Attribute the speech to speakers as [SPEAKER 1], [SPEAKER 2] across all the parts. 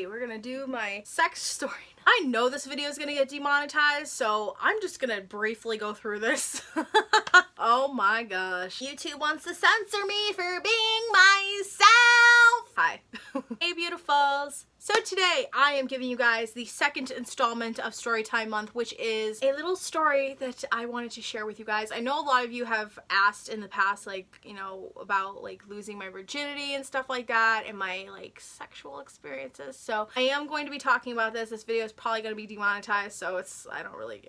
[SPEAKER 1] Today we're gonna do my sex story. I know this video is gonna get demonetized, so I'm just gonna briefly go through this. Oh my gosh. YouTube wants to censor me for being myself. Hi. Hey beautifuls. So today I am giving you guys the second installment of Storytime month, which is a little story that I wanted to share with you guys. I know a lot of you have asked in the past, like, you know, about like losing my virginity and stuff like that and my like sexual experiences. So I am going to be talking about this. This video is probably going to be demonetized, so I don't really,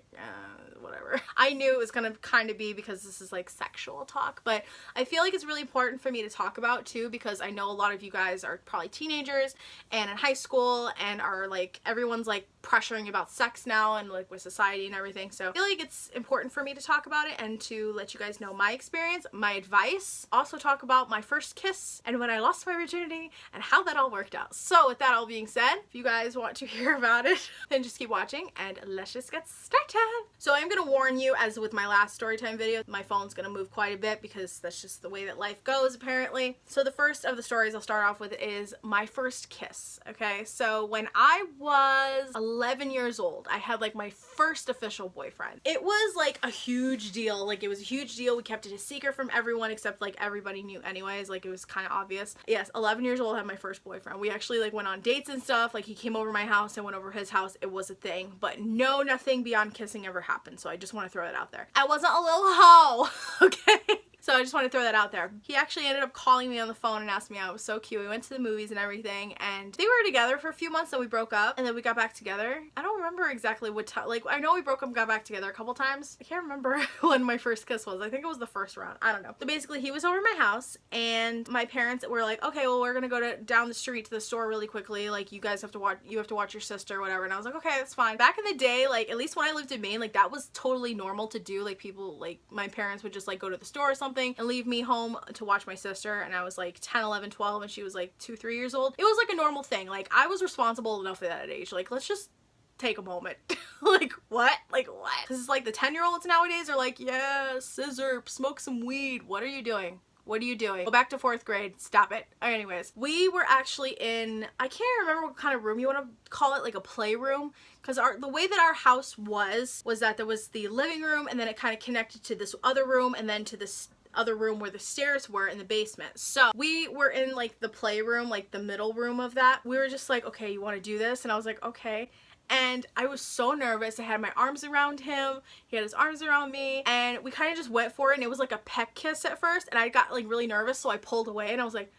[SPEAKER 1] whatever. I knew it was going to kind of be because this is like sexual talk, but I feel like it's really important for me to talk about too, because I know a lot of you guys are probably teenagers and in high school and are like, everyone's like pressuring about sex now and like with society and everything. So I feel like it's important for me to talk about it and to let you guys know my experience, my advice, also talk about my first kiss and when I lost my virginity and how that all worked out. So with that all being said, if you guys want to hear about it, then just keep watching and let's just get started. So I'm gonna warn you, as with my last Storytime video, my phone's gonna move quite a bit because that's just the way that life goes apparently. So the first of the stories I'll start off with is my first kiss. Okay, so when I was 11 years old, I had like my first official boyfriend. It was like a huge deal. Like it was a huge deal. We kept it a secret from everyone except like everybody knew anyways. Like it was kind of obvious. Yes, 11 years old, I had my first boyfriend. We actually like went on dates and stuff. Like he came over my house, I went over his house. It was a thing, but no, nothing beyond kissing ever happened. So I just want to throw that out there. I wasn't a little hoe, okay? So I just want to throw that out there. He actually ended up calling me on the phone and asked me out. It was so cute. We went to the movies and everything, and they were together for a few months, then we broke up, and then we got back together. I don't remember exactly what time. Like, I know we broke up and got back together a couple times. I can't remember when my first kiss was. I think it was the first round. I don't know. So basically, he was over at my house, and my parents were like, okay, well, we're gonna go down the street to the store really quickly. Like, you guys have to watch your sister or whatever. And I was like, okay, that's fine. Back in the day, like, at least when I lived in Maine, like, that was totally normal to do. Like, people, like, my parents would just, like, go to the store or something and leave me home to watch my sister, and I was like 10, 11, 12, and she was like 2, 3 years old. It was like a normal thing. Like I was responsible enough at that age. Like let's just take a moment. Like what? Like what? Because it's like the 10-year-olds nowadays are like, yeah, scissor, smoke some weed. What are you doing? What are you doing? Go back to 4th grade. Stop it. Anyways, we were actually in, I can't remember what kind of room you want to call it, like a playroom, because the way that our house was that there was the living room, and then it kind of connected to this other room, and then to this other room where the stairs were in the basement. So we were in like the playroom, like the middle room of that. We were just like, okay, you want to do this? And I was like, okay. And I was so nervous. I had my arms around him, he had his arms around me, and we kind of just went for it, and it was like a peck kiss at first, and I got like really nervous, so I pulled away, and I was like,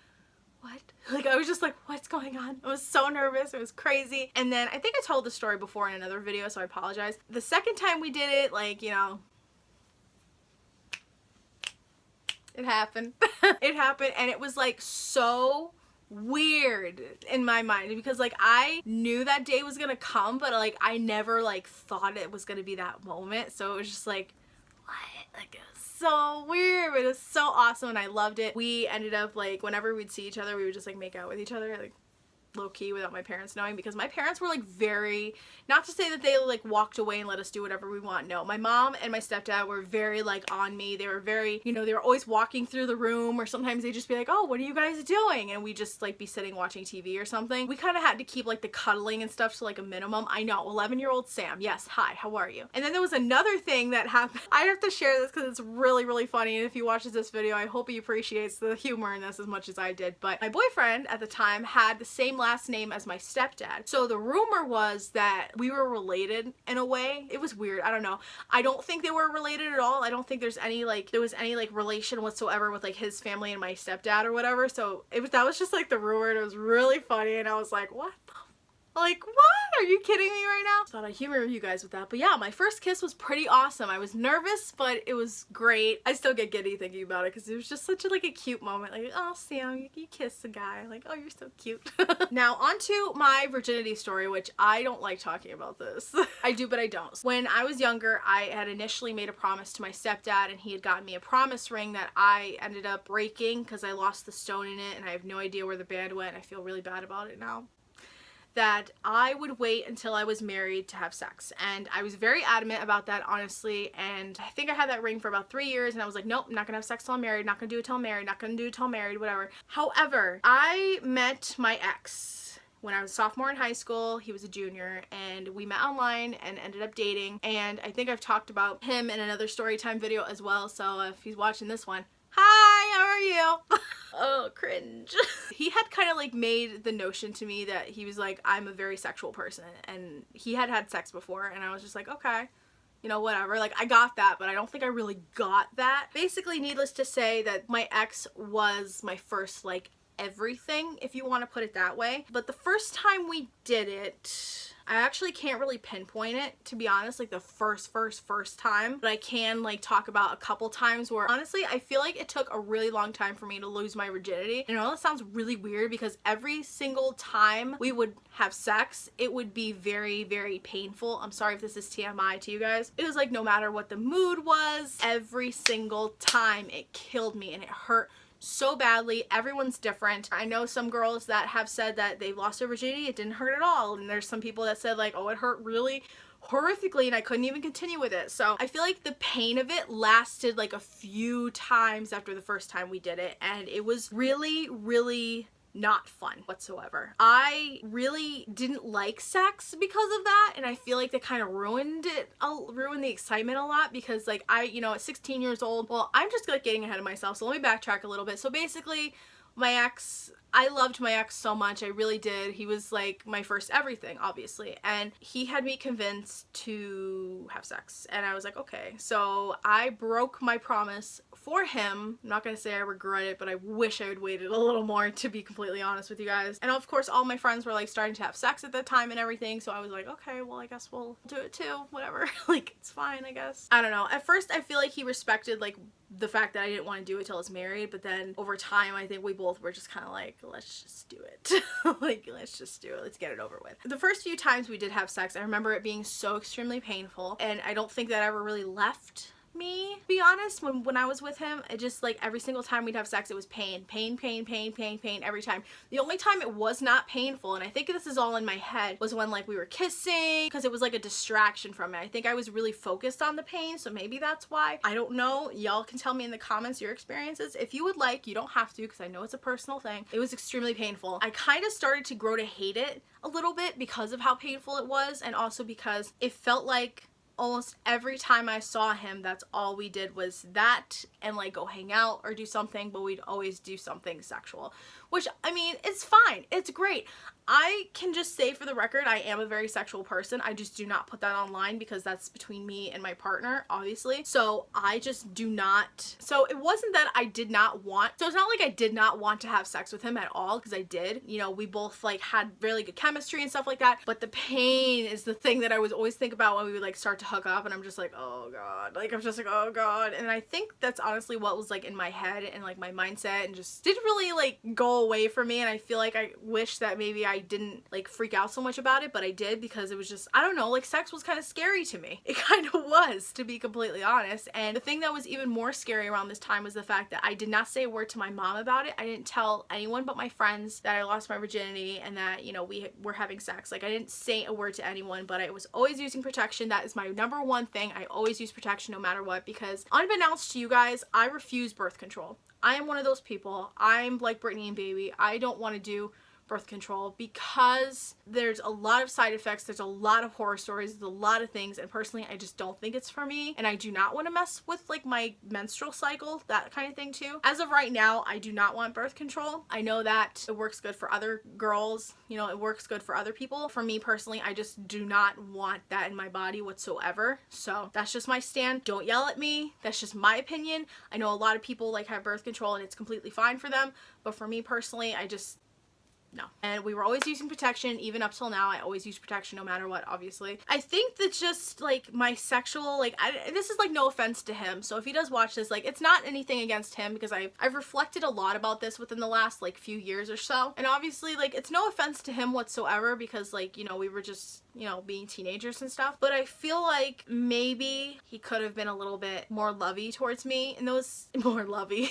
[SPEAKER 1] what? Like I was just like, what's going on? I was so nervous. It was crazy. And then I think I told the story before in another video, so I apologize. The second time we did it, like, you know, it happened. It happened, and it was like so weird in my mind because like I knew that day was gonna come, but like I never like thought it was gonna be that moment. So it was just like, what? Like it was so weird, but it was so awesome and I loved it. We ended up like whenever we'd see each other, we would just like make out with each other, like low-key without my parents knowing, because my parents were like very, not to say that they like walked away and let us do whatever we want. No, my mom and my stepdad were very like on me. They were very, you know, they were always walking through the room, or sometimes they'd just be like, oh, what are you guys doing? And we just like be sitting watching TV or something. We kind of had to keep like the cuddling and stuff to like a minimum. I know, 11-year-old Sam. Yes, hi, how are you? And then there was another thing that happened. I have to share this because it's really, really funny, and if he watches this video, I hope he appreciates the humor in this as much as I did. But my boyfriend at the time had the same last name as my stepdad. So the rumor was that we were related in a way. It was weird. I don't know. I don't think they were related at all. I don't think there was any like relation whatsoever with like his family and my stepdad or whatever. So that was just like the rumor, and it was really funny, and I was like, what the like, what? Are you kidding me right now? Thought I'd humor you guys with that. But yeah, my first kiss was pretty awesome. I was nervous, but it was great. I still get giddy thinking about it because it was just such a cute moment. Like, oh, Sam, you kissed a guy. Like, oh, you're so cute. Now, on to my virginity story, which I don't like talking about this. I do, but I don't. When I was younger, I had initially made a promise to my stepdad, and he had gotten me a promise ring that I ended up breaking because I lost the stone in it, and I have no idea where the band went. I feel really bad about it now. That I would wait until I was married to have sex, and I was very adamant about that, honestly. And I think I had that ring for about 3 years, and I was like, nope, I'm not gonna have sex till I'm married, not gonna do it till I'm married, not gonna do it till I'm married, whatever. However, I met my ex when I was a sophomore in high school. He was a junior, and we met online and ended up dating. And I think I've talked about him in another Storytime video as well, so if he's watching this one, hi, how are you? Oh, cringe. He had kind of like made the notion to me that he was like, I'm a very sexual person, and he had had sex before, and I was just like, okay, you know, whatever. Like, I got that, but I don't think I really got that. Basically, needless to say, that my ex was my first like everything, if you want to put it that way. But the first time we did it, I actually can't really pinpoint it, to be honest, like the first time, but I can like talk about a couple times where honestly I feel like it took a really long time for me to lose my virginity. And I know that sounds really weird because every single time we would have sex, it would be very, very painful. I'm sorry if this is TMI to you guys. It was like no matter what the mood was, every single time it killed me and it hurt so badly. Everyone's different. I know some girls that have said that they've lost their virginity, it didn't hurt at all, and there's some people that said like, oh, it hurt really horrifically and I couldn't even continue with it. So I feel like the pain of it lasted like a few times after the first time we did it, and it was really, really not fun whatsoever. I really didn't like sex because of that, and I feel like that kind of ruined the excitement a lot, because like you know, at 16 years old, well, I'm just like getting ahead of myself, so let me backtrack a little bit. So basically, my ex, I loved my ex so much, I really did. He was like my first everything, obviously, and he had me convinced to have sex, and I was like, okay. So I broke my promise for him. I'm not gonna say I regret it, but I wish I had waited a little more, to be completely honest with you guys. And of course all my friends were like starting to have sex at the time and everything, so I was like, okay, well, I guess we'll do it too, whatever. Like, it's fine, I guess. I don't know, at first I feel like he respected like the fact that I didn't want to do it till I was married, but then over time I think we both were just kind of like, let's just do it. Like, let's just do it, let's get it over with. The first few times we did have sex, I remember it being so extremely painful, and I don't think that ever really left me, to be honest. When I was with him, it just like every single time we'd have sex, it was pain every time. The only time it was not painful, and I think this is all in my head, was when like we were kissing, because it was like a distraction from it. I think I was really focused on the pain, so maybe that's why. I don't know. Y'all can tell me in the comments your experiences if you would like. You don't have to, because I know it's a personal thing. It was extremely painful. I kind of started to grow to hate it a little bit because of how painful it was, and also because it felt like almost every time I saw him, that's all we did was that and like go hang out or do something, but we'd always do something sexual, which, I mean, it's fine, it's great. I can just say for the record, I am a very sexual person. I just do not put that online because that's between me and my partner, obviously. So I just do not. So it wasn't that I did not want, so it's not like I did not want to have sex with him at all, because I did. You know, we both like had really good chemistry and stuff like that, but the pain is the thing that I was always think about when we would like start to hook up, and I'm just like, oh god, like I'm just like, oh god. And I think that's honestly what was like in my head and like my mindset, and just didn't really like go away from me. And I feel like I wish that maybe I didn't like freak out so much about it, but I did, because it was just, I don't know, like sex was kind of scary to me. It kind of was, to be completely honest. And the thing that was even more scary around this time was the fact that I did not say a word to my mom about it. I didn't tell anyone but my friends that I lost my virginity and that, you know, we were having sex. Like, I didn't say a word to anyone, but I was always using protection. That is my number one thing. I always use protection no matter what, because unbeknownst to you guys, I refuse birth control. I am one of those people. I'm like Brittany and Baby. I don't want to do birth control because there's a lot of side effects, there's a lot of horror stories, there's a lot of things, and personally I just don't think it's for me, and I do not want to mess with like my menstrual cycle, that kind of thing too. As of right now, I do not want birth control. I know that it works good for other girls, you know, it works good for other people. For me personally, I just do not want that in my body whatsoever. So that's just my stand. Don't yell at me. That's just my opinion. I know a lot of people like have birth control and it's completely fine for them, but for me personally, I just no. And we were always using protection, even up till now. I always use protection no matter what, obviously. I think that just like my sexual, like, this is like no offense to him, so if he does watch this, like, it's not anything against him, because I've reflected a lot about this within the last like few years or so, and obviously like it's no offense to him whatsoever, because like, you know, we were just, you know, being teenagers and stuff, but I feel like maybe he could have been a little bit more lovey towards me, and those more lovey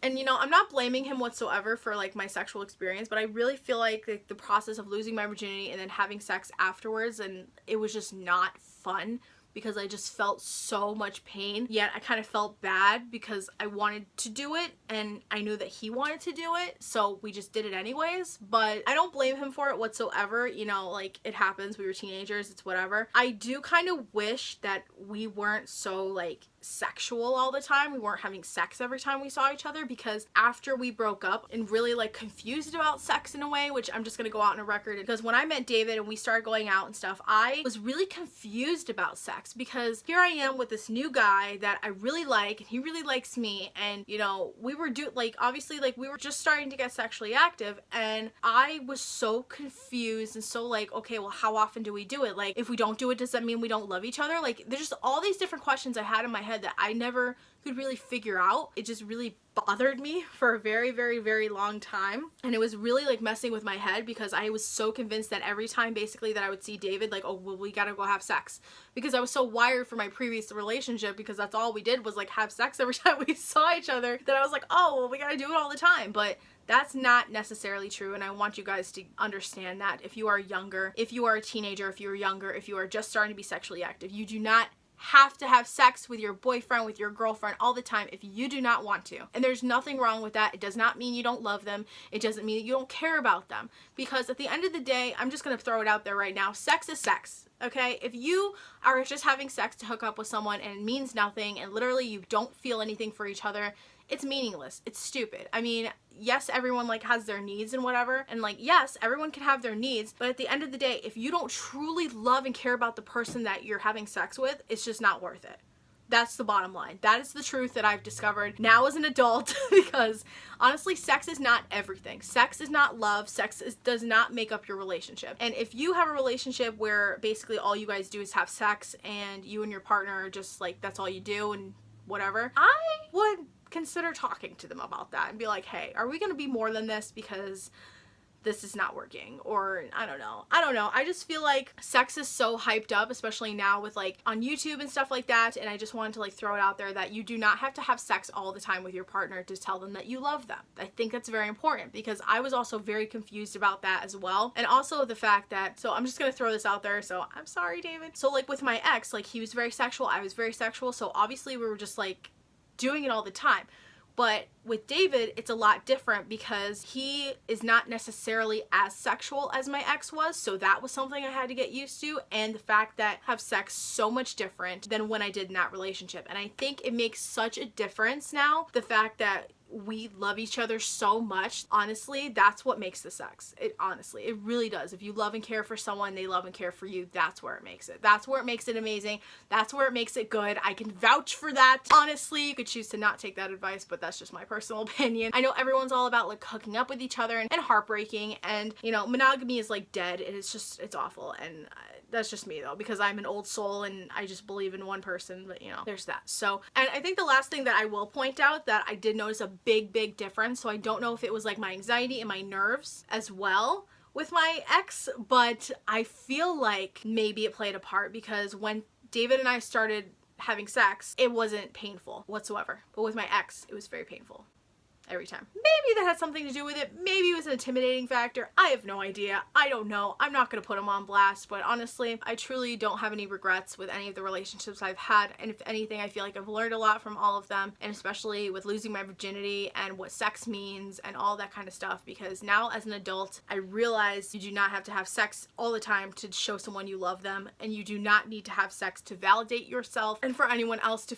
[SPEAKER 1] and you know, I'm not blaming him whatsoever for like my sexual experience, but I really feel like the process of losing my virginity and then having sex afterwards, and it was just not fun because I just felt so much pain, yet I kind of felt bad because I wanted to do it and I knew that he wanted to do it, so we just did it anyways. But I don't blame him for it whatsoever, you know, like, it happens, we were teenagers, it's whatever. I do kind of wish that we weren't so like sexual all the time, we weren't having sex every time we saw each other, because after we broke up and really like confused about sex in a way, which I'm just gonna go out on a record, because when I met David and we started going out and stuff, I was really confused about sex, because here I am with this new guy that I really like and he really likes me, and you know, we were obviously like we were just starting to get sexually active, and I was so confused and so like, okay, well, how often do we do it? Like, if we don't do it, does that mean we don't love each other? Like, there's just all these different questions I had in my head that I never could really figure out. It just really bothered me for a very, very, very long time, and it was really like messing with my head, because I was so convinced that every time basically that I would see David, like, oh, well, we gotta go have sex, because I was so wired for my previous relationship, because that's all we did was like have sex every time we saw each other, that I was like, oh, well, we gotta do it all the time. But that's not necessarily true, and I want you guys to understand that if you are younger, if you are a teenager, if you're younger, if you are just starting to be sexually active, you do not have to have sex with your boyfriend, with your girlfriend all the time if you do not want to. And there's nothing wrong with that. It does not mean you don't love them. It doesn't mean that you don't care about them. Because at the end of the day, I'm just gonna throw it out there right now, sex is sex. Okay, if you are just having sex to hook up with someone and it means nothing and literally you don't feel anything for each other, it's meaningless. It's stupid. I mean, yes, everyone like has their needs and whatever, and like, yes, everyone can have their needs, but at the end of the day, if you don't truly love and care about the person that you're having sex with, it's just not worth it. That's the bottom line. That is the truth that I've discovered now as an adult, because honestly, sex is not everything. Sex is not love. Does not make up your relationship. And if you have a relationship where basically all you guys do is have sex and you and your partner are just like, that's all you do and whatever, I would consider talking to them about that and be like, hey, are we gonna be more than this, because this is not working? Or I don't know. I just feel like sex is so hyped up, especially now with like on YouTube and stuff like that, and I just wanted to like throw it out there that you do not have to have sex all the time with your partner to tell them that you love them. I think that's very important, because I was also very confused about that as well. And also the fact that, so I'm just gonna throw this out there, so I'm sorry, David. So like with my ex, like he was very sexual, I was very sexual, so obviously we were just like doing it all the time. But with David, it's a lot different, because he is not necessarily as sexual as my ex was, so that was something I had to get used to, and the fact that I have sex so much different than when I did in that relationship. And I think it makes such a difference now, the fact that we love each other so much. Honestly, that's what makes the sex. It really does. If you love and care for someone, they love and care for you, that's where it makes it. That's where it makes it amazing. That's where it makes it good. I can vouch for that. Honestly, you could choose to not take that advice, but that's just my personal opinion. I know everyone's all about like hooking up with each other and heartbreaking, and you know, monogamy is like dead, and it's awful, and that's just me though, because I'm an old soul and I just believe in one person, but you know, there's that. So, and I think the last thing that I will point out that I did notice a big difference, so I don't know if it was like my anxiety and my nerves as well with my ex, but I feel like maybe it played a part, because when David and I started having sex, it wasn't painful whatsoever, but with my ex, it was very painful. Every time. Maybe that had something to do with it. Maybe it was an intimidating factor. I have no idea. I don't know. I'm not gonna put him on blast, but honestly, I truly don't have any regrets with any of the relationships I've had, and if anything, I feel like I've learned a lot from all of them, and especially with losing my virginity and what sex means and all that kind of stuff, because now as an adult, I realize you do not have to have sex all the time to show someone you love them, and you do not need to have sex to validate yourself and for anyone else to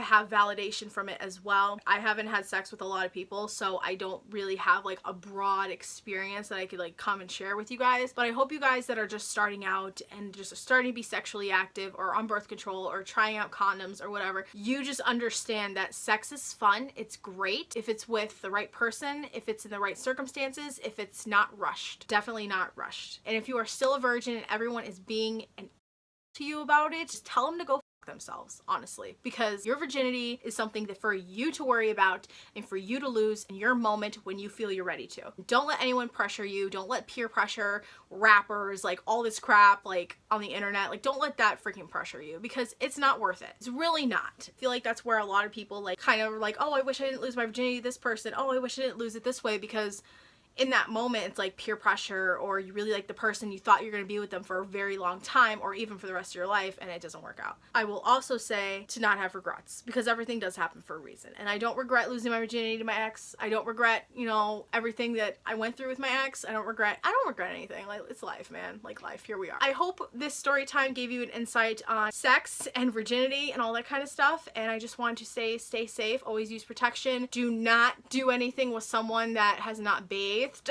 [SPEAKER 1] have validation from it as well. I haven't had sex with a lot of people, so I don't really have like a broad experience that I could like come and share with you guys, but I hope you guys that are just starting out and just starting to be sexually active or on birth control or trying out condoms or whatever, you just understand that sex is fun. It's great if it's with the right person, if it's in the right circumstances, if it's not rushed. Definitely not rushed. And if you are still a virgin and everyone is being an to you about it, just tell them to go themselves, honestly, because your virginity is something that for you to worry about and for you to lose in your moment when you feel you're ready to. Don't let anyone pressure you. Don't let peer pressure, rappers, like all this crap like on the internet, like don't let that freaking pressure you, because it's not worth it. It's really not. I feel like that's where a lot of people like kind of like, oh, I wish I didn't lose my virginity to this person. Oh, I wish I didn't lose it this way, because in that moment it's like peer pressure, or you really like the person, you thought you're going to be with them for a very long time or even for the rest of your life, and it doesn't work out. I will also say to not have regrets, because everything does happen for a reason, and I don't regret losing my virginity to my ex. I don't regret, you know, everything that I went through with my ex. I don't regret anything. Like, it's life, man. Like, life. Here we are. I hope this story time gave you an insight on sex and virginity and all that kind of stuff, and I just wanted to say, stay safe, always use protection, do not do anything with someone that has not bathed,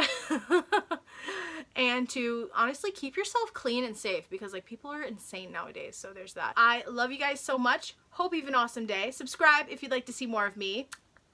[SPEAKER 1] and to honestly keep yourself clean and safe, because like people are insane nowadays. So there's that. I love you guys so much. Hope you have an awesome day. Subscribe if you'd like to see more of me,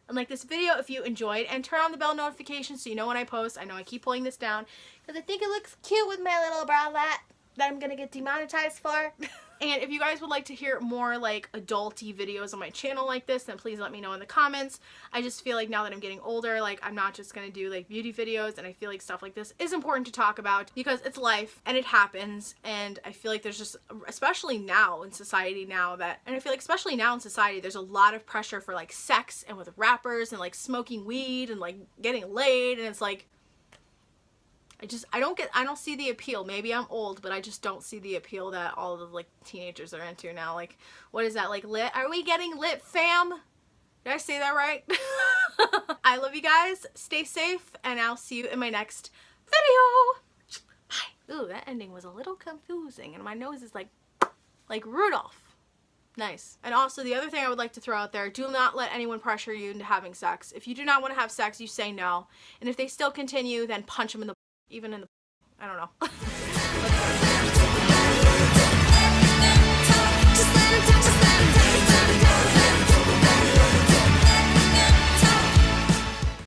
[SPEAKER 1] and like this video if you enjoyed, and turn on the bell notification so you know when I post. I know I keep pulling this down because I think it looks cute with my little bralette that I'm gonna get demonetized for. And if you guys would like to hear more like adulty videos on my channel like this, then please let me know in the comments. I just feel like now that I'm getting older, like I'm not just gonna do like beauty videos, and I feel like stuff like this is important to talk about because it's life and it happens, and I feel like there's just, especially now in society there's a lot of pressure for like sex and with rappers and like smoking weed and like getting laid, and it's like I don't see the appeal. Maybe I'm old, but I just don't see the appeal that all the like teenagers are into now. Like, what is that, like lit? Are we getting lit, fam? Did I say that right? I love you guys. Stay safe, and I'll see you in my next video. Bye. Ooh, that ending was a little confusing, and my nose is like Rudolph. Nice. And also, the other thing I would like to throw out there, do not let anyone pressure you into having sex. If you do not want to have sex, you say no. And if they still continue, then punch them in the, even in the, I don't know.